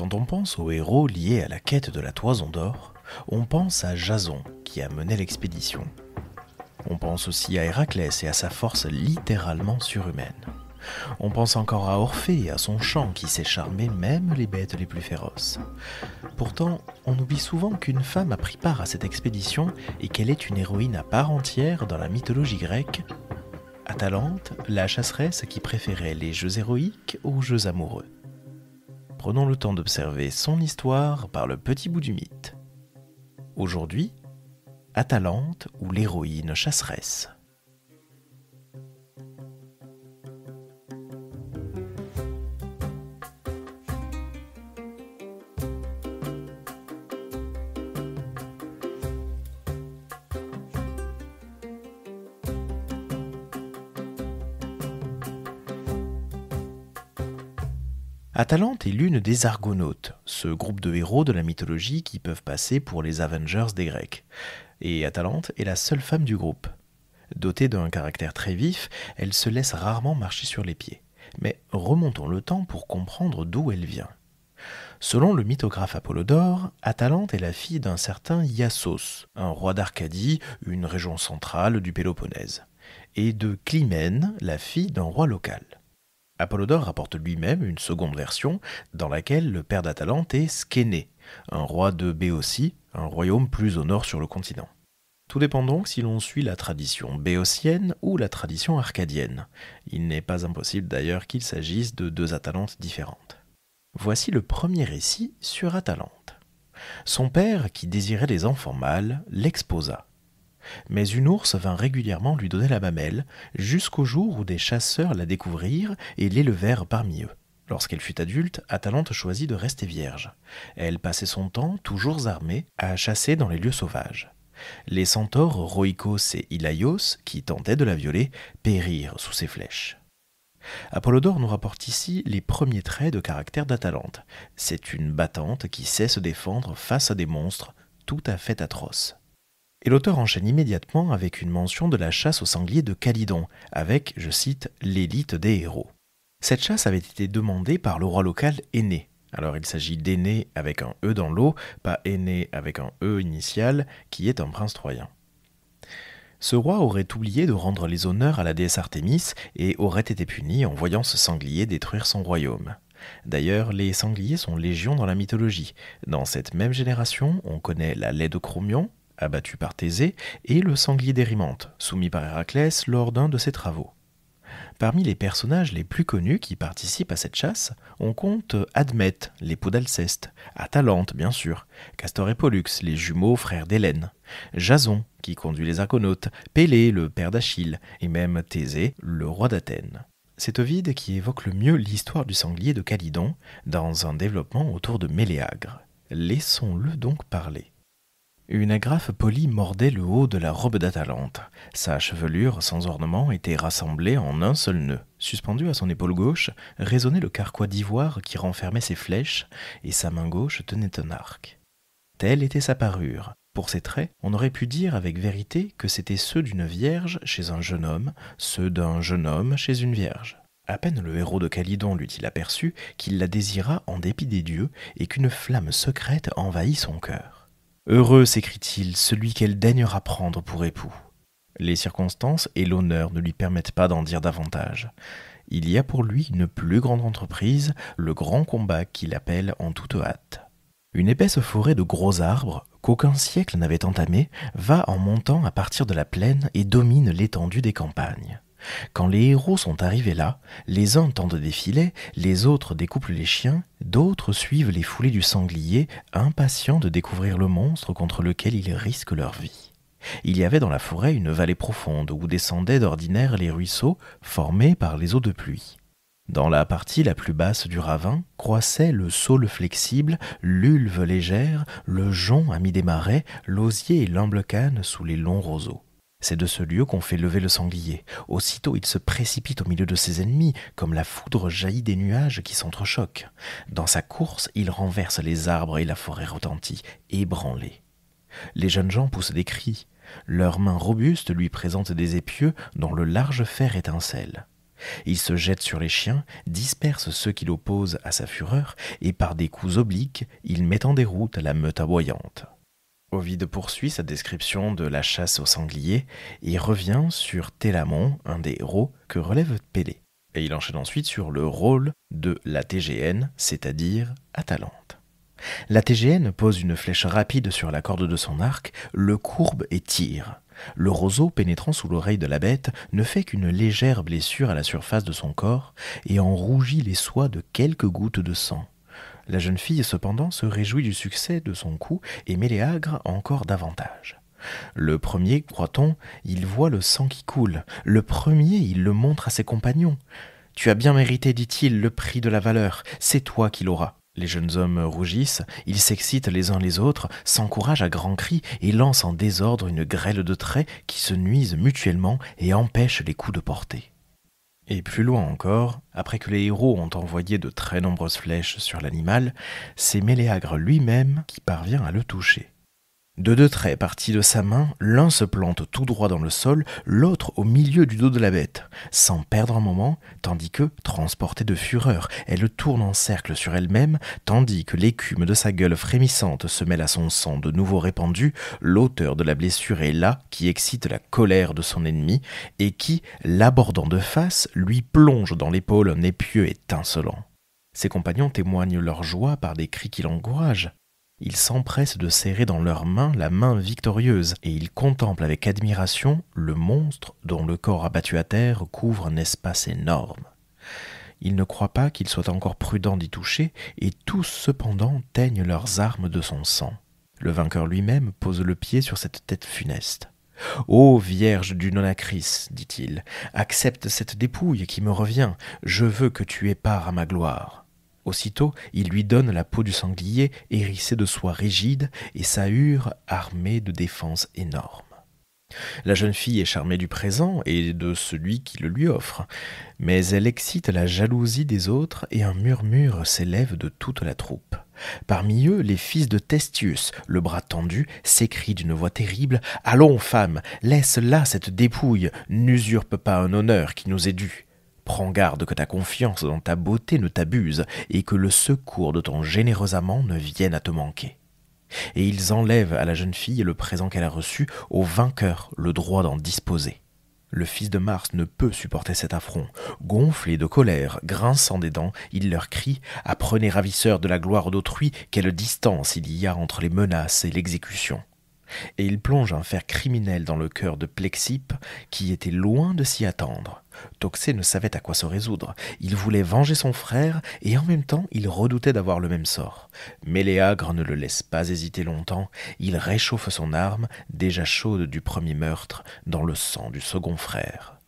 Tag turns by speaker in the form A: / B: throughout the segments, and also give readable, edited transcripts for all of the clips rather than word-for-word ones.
A: Quand on pense aux héros liés à la quête de la Toison d'Or, on pense à Jason qui a mené l'expédition. On pense aussi à Héraclès et à sa force littéralement surhumaine. On pense encore à Orphée et à son chant qui sait charmer même les bêtes les plus féroces. Pourtant, on oublie souvent qu'une femme a pris part à cette expédition et qu'elle est une héroïne à part entière dans la mythologie grecque, Atalante, la chasseresse qui préférait les jeux héroïques aux jeux amoureux. Prenons le temps d'observer son histoire par le petit bout du mythe. Aujourd'hui, Atalante ou l'héroïne chasseresse. Atalante est l'une des Argonautes, ce groupe de héros de la mythologie qui peuvent passer pour les Avengers des Grecs. Et Atalante est la seule femme du groupe. Dotée d'un caractère très vif, elle se laisse rarement marcher sur les pieds. Mais remontons le temps pour comprendre d'où elle vient. Selon le mythographe Apollodore, Atalante est la fille d'un certain Iassos, un roi d'Arcadie, une région centrale du Péloponnèse, et de Clymène, la fille d'un roi local. Apollodore rapporte lui-même une seconde version dans laquelle le père d'Atalante est Scéné, un roi de Béotie, un royaume plus au nord sur le continent. Tout dépend donc si l'on suit la tradition béotienne ou la tradition arcadienne. Il n'est pas impossible d'ailleurs qu'il s'agisse de deux Atalantes différentes. Voici le premier récit sur Atalante. Son père, qui désirait des enfants mâles, l'exposa. Mais une ours vint régulièrement lui donner la mamelle, jusqu'au jour où des chasseurs la découvrirent et l'élevèrent parmi eux. Lorsqu'elle fut adulte, Atalante choisit de rester vierge. Elle passait son temps, toujours armée, à chasser dans les lieux sauvages. Les centaures Rhoikos et Ilaios, qui tentaient de la violer, périrent sous ses flèches. Apollodore nous rapporte ici les premiers traits de caractère d'Atalante. C'est une battante qui sait se défendre face à des monstres tout à fait atroces. Et l'auteur enchaîne immédiatement avec une mention de la chasse au sanglier de Calydon, avec, je cite, l'élite des héros. Cette chasse avait été demandée par le roi local Énée. Alors il s'agit d'Énée avec un E dans l'eau, pas Énée avec un E initial, qui est un prince troyen. Ce roi aurait oublié de rendre les honneurs à la déesse Artémis et aurait été puni en voyant ce sanglier détruire son royaume. D'ailleurs, les sangliers sont légion dans la mythologie. Dans cette même génération, on connaît la laie de Chromion, abattu par Thésée, et le sanglier d'Érimante, soumis par Héraclès lors d'un de ses travaux. Parmi les personnages les plus connus qui participent à cette chasse, on compte Admète, l'époux d'Alceste, Atalante bien sûr, Castor et Pollux, les jumeaux frères d'Hélène, Jason, qui conduit les Argonautes, Pélée, le père d'Achille, et même Thésée, le roi d'Athènes. C'est Ovide qui évoque le mieux l'histoire du sanglier de Calydon dans un développement autour de Méléagre. Laissons-le donc parler. Une agrafe polie mordait le haut de la robe d'Atalante. Sa chevelure sans ornement était rassemblée en un seul nœud. Suspendu à son épaule gauche, résonnait le carquois d'ivoire qui renfermait ses flèches, et sa main gauche tenait un arc. Telle était sa parure. Pour ses traits, on aurait pu dire avec vérité que c'étaient ceux d'une vierge chez un jeune homme, ceux d'un jeune homme chez une vierge. À peine le héros de Calydon l'eut-il aperçu qu'il la désira en dépit des dieux et qu'une flamme secrète envahit son cœur. « Heureux, s'écrie-t-il, celui qu'elle daignera prendre pour époux. » Les circonstances et l'honneur ne lui permettent pas d'en dire davantage. Il y a pour lui une plus grande entreprise, le grand combat qu'il appelle en toute hâte. Une épaisse forêt de gros arbres, qu'aucun siècle n'avait entamée, va en montant à partir de la plaine et domine l'étendue des campagnes. Quand les héros sont arrivés là, les uns tendent des filets, les autres découpent les chiens, d'autres suivent les foulées du sanglier, impatients de découvrir le monstre contre lequel ils risquent leur vie. Il y avait dans la forêt une vallée profonde où descendaient d'ordinaire les ruisseaux formés par les eaux de pluie. Dans la partie la plus basse du ravin croissaient le saule flexible, l'ulve légère, le jonc ami des marais, l'osier et l'amblecane sous les longs roseaux. C'est de ce lieu qu'on fait lever le sanglier. Aussitôt il se précipite au milieu de ses ennemis, comme la foudre jaillit des nuages qui s'entrechoquent. Dans sa course, il renverse les arbres et la forêt retentit, ébranlée. Les jeunes gens poussent des cris. Leurs mains robustes lui présentent des épieux dont le large fer étincelle. Il se jette sur les chiens, disperse ceux qui l'opposent à sa fureur, et par des coups obliques, il met en déroute la meute aboyante. Ovide poursuit sa description de la chasse aux sangliers et revient sur Télamon, un des héros que relève Pélée. Et il enchaîne ensuite sur le rôle de la TGN, c'est-à-dire Atalante. La TGN pose une flèche rapide sur la corde de son arc, le courbe et tire. Le roseau pénétrant sous l'oreille de la bête ne fait qu'une légère blessure à la surface de son corps et en rougit les soies de quelques gouttes de sang. La jeune fille, cependant, se réjouit du succès de son coup et Méléagre encore davantage. Le premier, croit-on, il voit le sang qui coule. Le premier, il le montre à ses compagnons. « Tu as bien mérité, dit-il, le prix de la valeur. C'est toi qui l'auras. » Les jeunes hommes rougissent, ils s'excitent les uns les autres, s'encouragent à grands cris et lancent en désordre une grêle de traits qui se nuisent mutuellement et empêchent les coups de portée. Et plus loin encore, après que les héros ont envoyé de très nombreuses flèches sur l'animal, c'est Méléagre lui-même qui parvient à le toucher. De deux traits partis de sa main, l'un se plante tout droit dans le sol, l'autre au milieu du dos de la bête, sans perdre un moment, tandis que, transportée de fureur, elle tourne en cercle sur elle-même, tandis que l'écume de sa gueule frémissante se mêle à son sang de nouveau répandu, l'auteur de la blessure est là qui excite la colère de son ennemi et qui, l'abordant de face, lui plonge dans l'épaule un épieu étincelant. Ses compagnons témoignent leur joie par des cris qui l'encouragent. Ils s'empressent de serrer dans leurs mains la main victorieuse et ils contemplent avec admiration le monstre dont le corps abattu à terre couvre un espace énorme. Ils ne croient pas qu'il soit encore prudent d'y toucher et tous cependant teignent leurs armes de son sang. Le vainqueur lui-même pose le pied sur cette tête funeste. « Ô Vierge du Nonacris, dit-il, accepte cette dépouille qui me revient, je veux que tu aies part à ma gloire. » Aussitôt, il lui donne la peau du sanglier hérissée de soie rigide et sa hure armée de défenses énormes. La jeune fille est charmée du présent et de celui qui le lui offre, mais elle excite la jalousie des autres et un murmure s'élève de toute la troupe. Parmi eux, les fils de Thestius, le bras tendu, s'écrient d'une voix terrible « Allons, femme, laisse là cette dépouille, n'usurpe pas un honneur qui nous est dû. » Prends garde que ta confiance dans ta beauté ne t'abuse et que le secours de ton généreux amant ne vienne à te manquer. Et ils enlèvent à la jeune fille le présent qu'elle a reçu, au vainqueur le droit d'en disposer. Le fils de Mars ne peut supporter cet affront. Gonflé de colère, grinçant des dents, il leur crie « Apprenez, ravisseurs de la gloire d'autrui, quelle distance il y a entre les menaces et l'exécution. » Et il plonge un fer criminel dans le cœur de Plexippe, qui était loin de s'y attendre. Toxé ne savait à quoi se résoudre. Il voulait venger son frère, et en même temps il redoutait d'avoir le même sort. Méléagre ne le laisse pas hésiter longtemps. Il réchauffe son arme, déjà chaude du premier meurtre, dans le sang du second frère.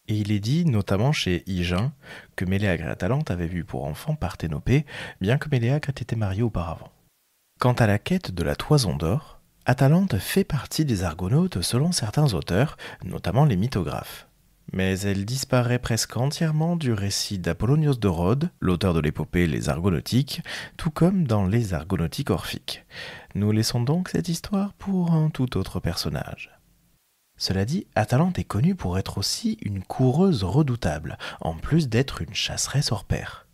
A: Et il est dit, notamment chez Hygin, que Méléagre et Atalante avaient vu pour enfant Parthénopée, bien que Méléagre ait été marié auparavant. Quant à la quête de la toison d'or, Atalante fait partie des Argonautes selon certains auteurs, notamment les mythographes. Mais elle disparaît presque entièrement du récit d'Apollonios de Rhodes, l'auteur de l'épopée Les Argonautiques, tout comme dans les Argonautiques orphiques. Nous laissons donc cette histoire pour un tout autre personnage. Cela dit, Atalante est connue pour être aussi une coureuse redoutable, en plus d'être une chasseresse hors pair.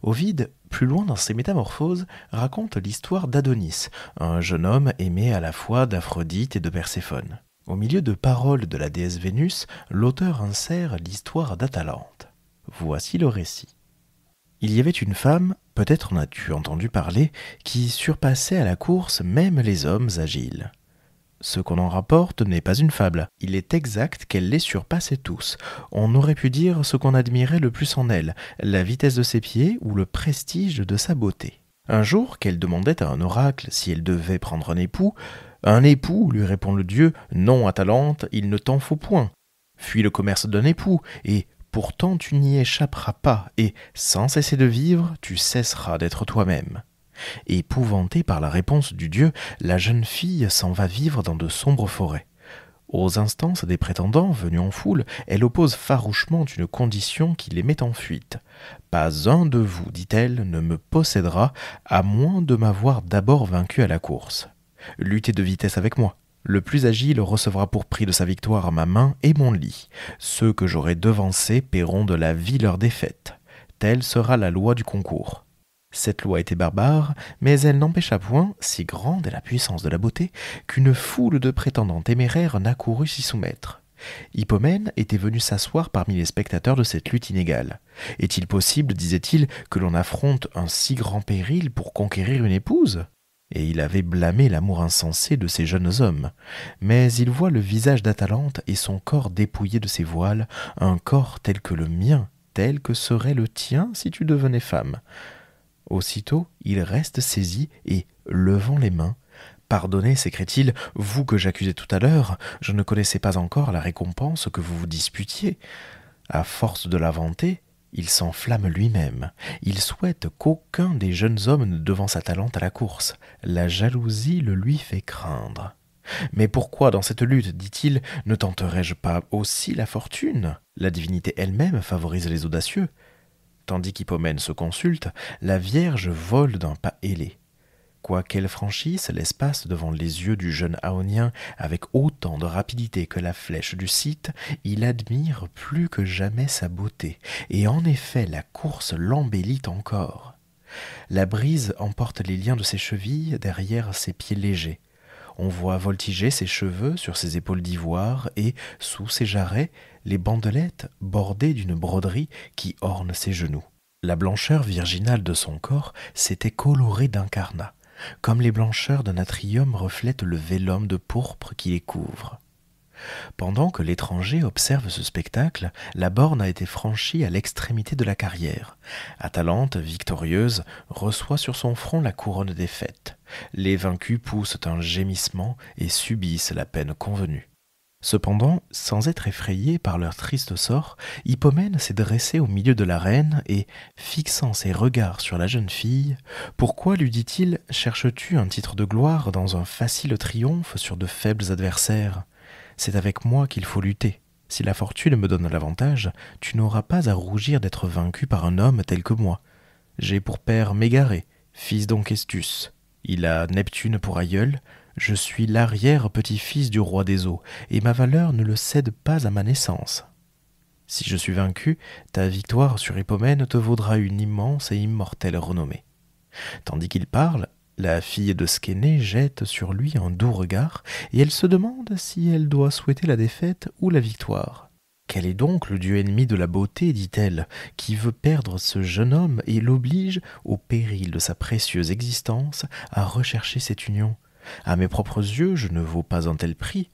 A: Ovide, plus loin dans ses métamorphoses, raconte l'histoire d'Adonis, un jeune homme aimé à la fois d'Aphrodite et de Perséphone. Au milieu de paroles de la déesse Vénus, l'auteur insère l'histoire d'Atalante. Voici le récit. Il y avait une femme, peut-être en as-tu entendu parler, qui surpassait à la course même les hommes agiles. Ce qu'on en rapporte n'est pas une fable. Il est exact qu'elle les surpassait tous. On aurait pu dire ce qu'on admirait le plus en elle, la vitesse de ses pieds ou le prestige de sa beauté. Un jour, qu'elle demandait à un oracle si elle devait prendre un époux, lui répond le dieu, non, Atalante, il ne t'en faut point. Fuis le commerce d'un époux, et pourtant tu n'y échapperas pas, et sans cesser de vivre, tu cesseras d'être toi-même. Épouvantée par la réponse du dieu, la jeune fille s'en va vivre dans de sombres forêts. Aux instances des prétendants venus en foule, elle oppose farouchement une condition qui les met en fuite. « Pas un de vous, dit-elle, ne me possédera, à moins de m'avoir d'abord vaincu à la course. Luttez de vitesse avec moi. Le plus agile recevra pour prix de sa victoire ma main et mon lit. Ceux que j'aurai devancés paieront de la vie leur défaite. Telle sera la loi du concours. Cette loi était barbare, mais elle n'empêcha point, si grande est la puissance de la beauté, qu'une foule de prétendants téméraires n'accourut s'y soumettre. Hippomène était venu s'asseoir parmi les spectateurs de cette lutte inégale. Est-il possible, disait-il, que l'on affronte un si grand péril pour conquérir une épouse ? Et il avait blâmé l'amour insensé de ces jeunes hommes. Mais il voit le visage d'Atalante et son corps dépouillé de ses voiles, un corps tel que le mien, tel que serait le tien si tu devenais femme. Aussitôt, il reste saisi et, levant les mains, « Pardonnez, s'écrie-t-il, vous que j'accusais tout à l'heure, je ne connaissais pas encore la récompense que vous vous disputiez. » À force de la vanter, il s'enflamme lui-même. Il souhaite qu'aucun des jeunes hommes ne devance Atalante à la course. La jalousie le lui fait craindre. « Mais pourquoi, dans cette lutte, dit-il, ne tenterais-je pas aussi la fortune ? La divinité elle-même favorise les audacieux. » Tandis qu'Hippomène se consulte, la Vierge vole d'un pas ailé. Quoiqu'elle franchisse l'espace devant les yeux du jeune Aonien avec autant de rapidité que la flèche du Scythe, il admire plus que jamais sa beauté, et en effet la course l'embellit encore. La brise emporte les liens de ses chevilles derrière ses pieds légers. On voit voltiger ses cheveux sur ses épaules d'ivoire et, sous ses jarrets, les bandelettes bordées d'une broderie qui orne ses genoux. La blancheur virginale de son corps s'était colorée d'incarnat, comme les blancheurs d'un atrium reflètent le vélum de pourpre qui les couvre. Pendant que l'étranger observe ce spectacle, la borne a été franchie à l'extrémité de la carrière. Atalante, victorieuse, reçoit sur son front la couronne des fêtes. Les vaincus poussent un gémissement et subissent la peine convenue. Cependant, sans être effrayé par leur triste sort, Hippomène s'est dressé au milieu de l'arène et, fixant ses regards sur la jeune fille, « Pourquoi, lui dit-il, cherches-tu un titre de gloire dans un facile triomphe sur de faibles adversaires ? C'est avec moi qu'il faut lutter. Si la fortune me donne l'avantage, tu n'auras pas à rougir d'être vaincu par un homme tel que moi. J'ai pour père Mégarée, fils d'Onchestus. Il a Neptune pour aïeul. Je suis l'arrière-petit-fils du roi des eaux, et ma valeur ne le cède pas à ma naissance. Si je suis vaincu, ta victoire sur Hippomène te vaudra une immense et immortelle renommée. » Tandis qu'il parle, la fille de Scéné jette sur lui un doux regard, et elle se demande si elle doit souhaiter la défaite ou la victoire. « Quel est donc le dieu ennemi de la beauté, dit-elle, qui veut perdre ce jeune homme et l'oblige, au péril de sa précieuse existence, à rechercher cette union ? À mes propres yeux, je ne vaux pas un tel prix.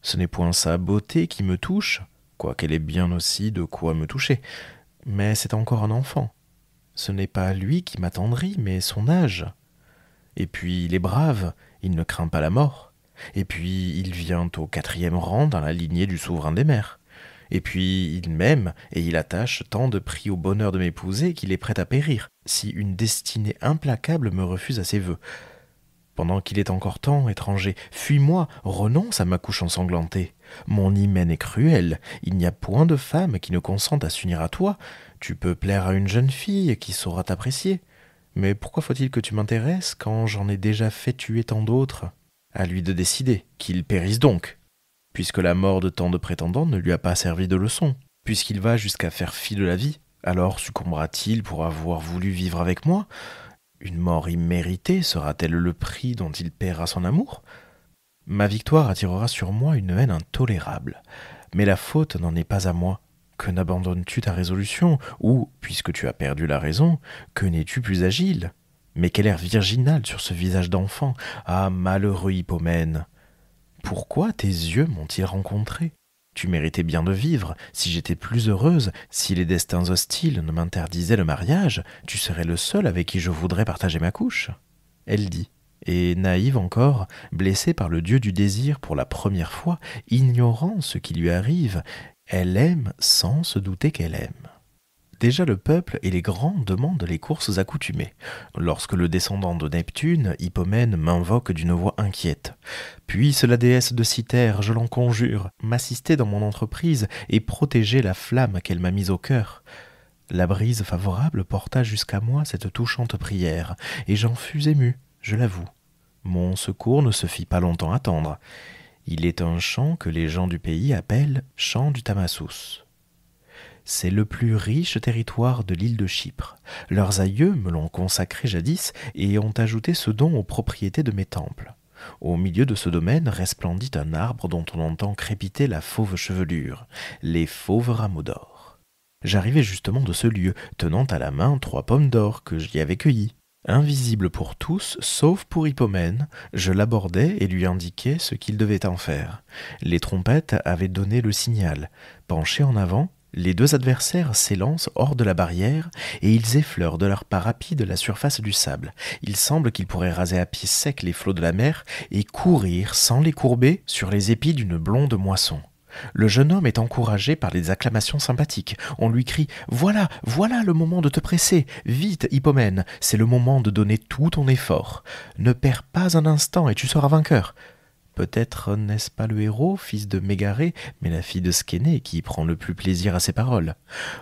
A: Ce n'est point sa beauté qui me touche, quoiqu'elle ait bien aussi de quoi me toucher, mais c'est encore un enfant. Ce n'est pas lui qui m'attendrit, mais son âge. Et puis il est brave, il ne craint pas la mort. Et puis il vient au 4e rang dans la lignée du souverain des mers. Et puis il m'aime, et il attache tant de prix au bonheur de m'épouser qu'il est prêt à périr, si une destinée implacable me refuse à ses vœux. Pendant qu'il est encore temps, étranger, fuis-moi, renonce à ma couche ensanglantée. Mon hymen est cruel, il n'y a point de femme qui ne consente à s'unir à toi. Tu peux plaire à une jeune fille qui saura t'apprécier. Mais pourquoi faut-il que tu m'intéresses quand j'en ai déjà fait tuer tant d'autres ? À lui de décider, qu'il périsse donc, puisque la mort de tant de prétendants ne lui a pas servi de leçon. Puisqu'il va jusqu'à faire fi de la vie, alors succombera-t-il pour avoir voulu vivre avec moi ? Une mort imméritée sera-t-elle le prix dont il paiera son amour ? Ma victoire attirera sur moi une haine intolérable. Mais la faute n'en est pas à moi. Que n'abandonnes-tu ta résolution ? Ou, puisque tu as perdu la raison, que n'es-tu plus agile ? Mais quel air virginal sur ce visage d'enfant ! Ah, malheureux Hippomène ! Pourquoi tes yeux m'ont-ils rencontré ? Tu méritais bien de vivre. Si j'étais plus heureuse, si les destins hostiles ne m'interdisaient le mariage, tu serais le seul avec qui je voudrais partager ma couche. » Elle dit, et naïve encore, blessée par le dieu du désir pour la première fois, ignorant ce qui lui arrive, elle aime sans se douter qu'elle aime. Déjà le peuple et les grands demandent les courses accoutumées. Lorsque le descendant de Neptune, Hippomène, m'invoque d'une voix inquiète. « Puisse la déesse de Cythère, je l'en conjure, m'assister dans mon entreprise et protéger la flamme qu'elle m'a mise au cœur. » La brise favorable porta jusqu'à moi cette touchante prière, et j'en fus ému, je l'avoue. Mon secours ne se fit pas longtemps attendre. Il est un chant que les gens du pays appellent chant du Tamassus. C'est le plus riche territoire de l'île de Chypre. Leurs aïeux me l'ont consacré jadis et ont ajouté ce don aux propriétés de mes temples. Au milieu de ce domaine resplendit un arbre dont on entend crépiter la fauve chevelure, les fauves rameaux d'or. J'arrivais justement de ce lieu, tenant à la main 3 pommes d'or que j'y avais cueillies. Invisible pour tous, sauf pour Hippomène, je l'abordai et lui indiquai ce qu'il devait en faire. Les trompettes avaient donné le signal. Penchés en avant, les 2 adversaires s'élancent hors de la barrière et ils effleurent de leur pas rapide la surface du sable. Il semble qu'ils pourraient raser à pied sec les flots de la mer et courir sans les courber sur les épis d'une blonde moisson. Le jeune homme est encouragé par des acclamations sympathiques. On lui crie « Voilà, voilà le moment de te presser. Vite, Hippomène, c'est le moment de donner tout ton effort. Ne perds pas un instant et tu seras vainqueur. » Peut-être n'est-ce pas le héros, fils de Mégarée, mais la fille de Scéné qui prend le plus plaisir à ses paroles.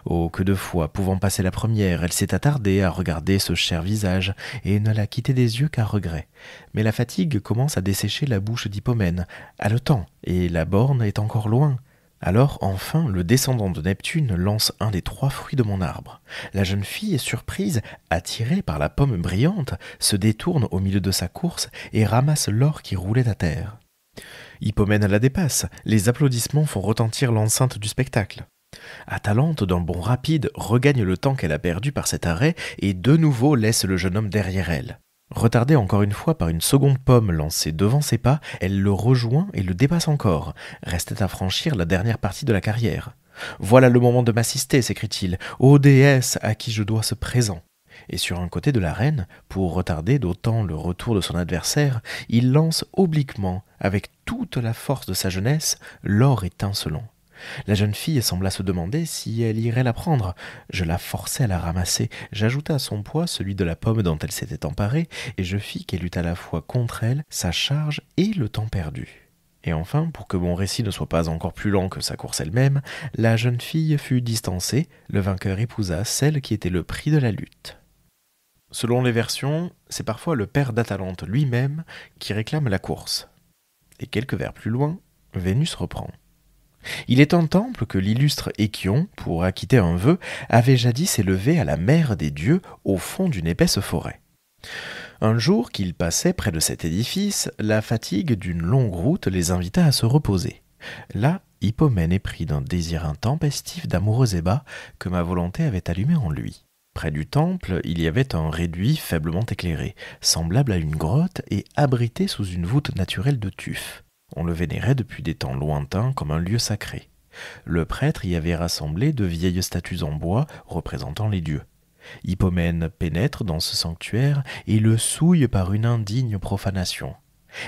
A: Oh, que de fois, pouvant passer la première, elle s'est attardée à regarder ce cher visage et ne l'a quitté des yeux qu'à regret. Mais la fatigue commence à dessécher la bouche d'Hippomène, haletant, et la borne est encore loin. Alors, enfin, le descendant de Neptune lance un des 3 fruits de mon arbre. La jeune fille, surprise, attirée par la pomme brillante, se détourne au milieu de sa course et ramasse l'or qui roulait à terre. Hippomène la dépasse, les applaudissements font retentir l'enceinte du spectacle. Atalante, d'un bond rapide, regagne le temps qu'elle a perdu par cet arrêt et de nouveau laisse le jeune homme derrière elle. Retardée encore une fois par une seconde pomme lancée devant ses pas, elle le rejoint et le dépasse encore. Restait à franchir la dernière partie de la carrière. « Voilà le moment de m'assister » s'écrie-t-il. « Ô déesse à qui je dois ce présent !» Et sur un côté de l'arène, pour retarder d'autant le retour de son adversaire, il lance obliquement, avec toute la force de sa jeunesse, l'or étincelant. La jeune fille sembla se demander si elle irait la prendre. Je la forçai à la ramasser, j'ajoutai à son poids celui de la pomme dont elle s'était emparée, et je fis qu'elle eût à la fois contre elle sa charge et le temps perdu. Et enfin, pour que mon récit ne soit pas encore plus lent que sa course elle-même, la jeune fille fut distancée, le vainqueur épousa celle qui était le prix de la lutte. Selon les versions, c'est parfois le père d'Atalante lui-même qui réclame la course. Et quelques vers plus loin, Vénus reprend. Il est un temple que l'illustre Échion, pour acquitter un vœu, avait jadis élevé à la mer des dieux au fond d'une épaisse forêt. Un jour qu'ils passaient près de cet édifice, la fatigue d'une longue route les invita à se reposer. Là, Hippomène est pris d'un désir intempestif d'amoureux ébats que ma volonté avait allumé en lui. Près du temple, il y avait un réduit faiblement éclairé, semblable à une grotte et abrité sous une voûte naturelle de tuf. On le vénérait depuis des temps lointains comme un lieu sacré. Le prêtre y avait rassemblé de vieilles statues en bois représentant les dieux. Hippomène pénètre dans ce sanctuaire et le souille par une indigne profanation.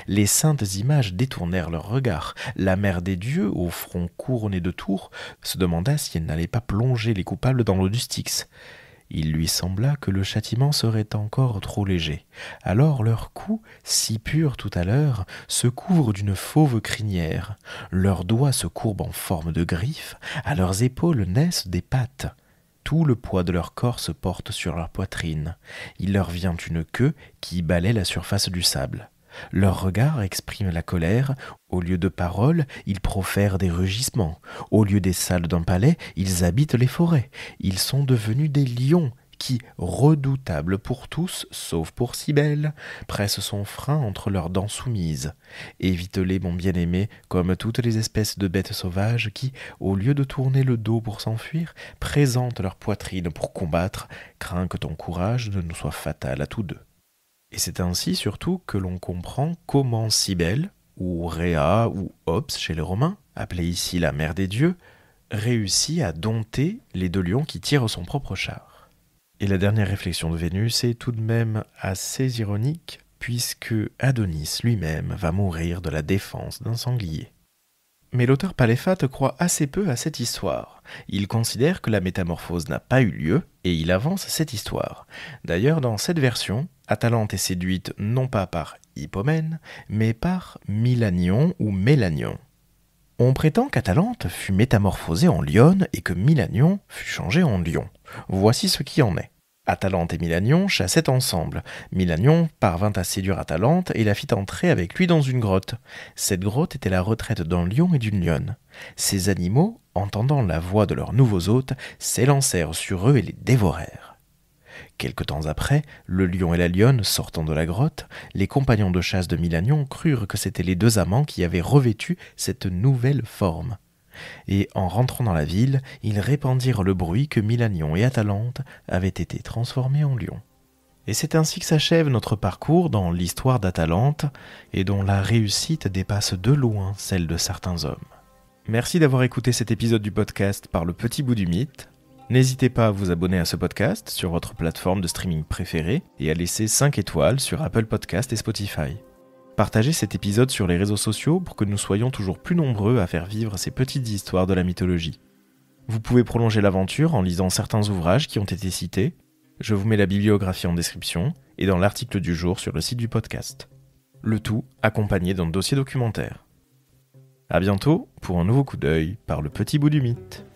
A: Les saintes images détournèrent leurs regards. La mère des dieux, au front couronné de tours, se demanda si elle n'allait pas plonger les coupables dans l'eau du Styx. Il lui sembla que le châtiment serait encore trop léger. Alors leurs cous, si purs tout à l'heure, se couvrent d'une fauve crinière. Leurs doigts se courbent en forme de griffes, à leurs épaules naissent des pattes. Tout le poids de leur corps se porte sur leur poitrine. Il leur vient une queue qui balaie la surface du sable. Leur regard exprime la colère, au lieu de paroles, ils profèrent des rugissements. Au lieu des salles d'un palais, ils habitent les forêts. Ils sont devenus des lions qui, redoutables pour tous, sauf pour Cybèle, pressent son frein entre leurs dents soumises. Évite-les, mon bien-aimé, comme toutes les espèces de bêtes sauvages qui, au lieu de tourner le dos pour s'enfuir, présentent leur poitrine pour combattre, crains que ton courage ne nous soit fatal à tous deux. Et c'est ainsi surtout que l'on comprend comment Cybèle, ou Rhéa, ou Ops chez les Romains, appelée ici la mère des dieux, réussit à dompter les 2 lions qui tirent son propre char. Et la dernière réflexion de Vénus est tout de même assez ironique, puisque Adonis lui-même va mourir de la défense d'un sanglier. Mais l'auteur Paléphate croit assez peu à cette histoire. Il considère que la métamorphose n'a pas eu lieu, et il avance cette histoire. D'ailleurs, dans cette version, Atalante est séduite non pas par Hippomène, mais par Milanion ou Mélanion. On prétend qu'Atalante fut métamorphosée en lionne et que Milanion fut changé en lion. Voici ce qui en est. Atalante et Milanion chassaient ensemble. Milanion parvint à séduire Atalante et la fit entrer avec lui dans une grotte. Cette grotte était la retraite d'un lion et d'une lionne. Ces animaux, entendant la voix de leurs nouveaux hôtes, s'élancèrent sur eux et les dévorèrent. Quelque temps après, le lion et la lionne sortant de la grotte, les compagnons de chasse de Milanion crurent que c'étaient les deux amants qui avaient revêtu cette nouvelle forme. Et en rentrant dans la ville, ils répandirent le bruit que Milanion et Atalante avaient été transformés en lions. Et c'est ainsi que s'achève notre parcours dans l'histoire d'Atalante, et dont la réussite dépasse de loin celle de certains hommes. Merci d'avoir écouté cet épisode du podcast par le petit bout du mythe. N'hésitez pas à vous abonner à ce podcast sur votre plateforme de streaming préférée et à laisser 5 étoiles sur Apple Podcast et Spotify. Partagez cet épisode sur les réseaux sociaux pour que nous soyons toujours plus nombreux à faire vivre ces petites histoires de la mythologie. Vous pouvez prolonger l'aventure en lisant certains ouvrages qui ont été cités. Je vous mets la bibliographie en description et dans l'article du jour sur le site du podcast. Le tout accompagné d'un dossier documentaire. À bientôt pour un nouveau coup d'œil par le petit bout du mythe.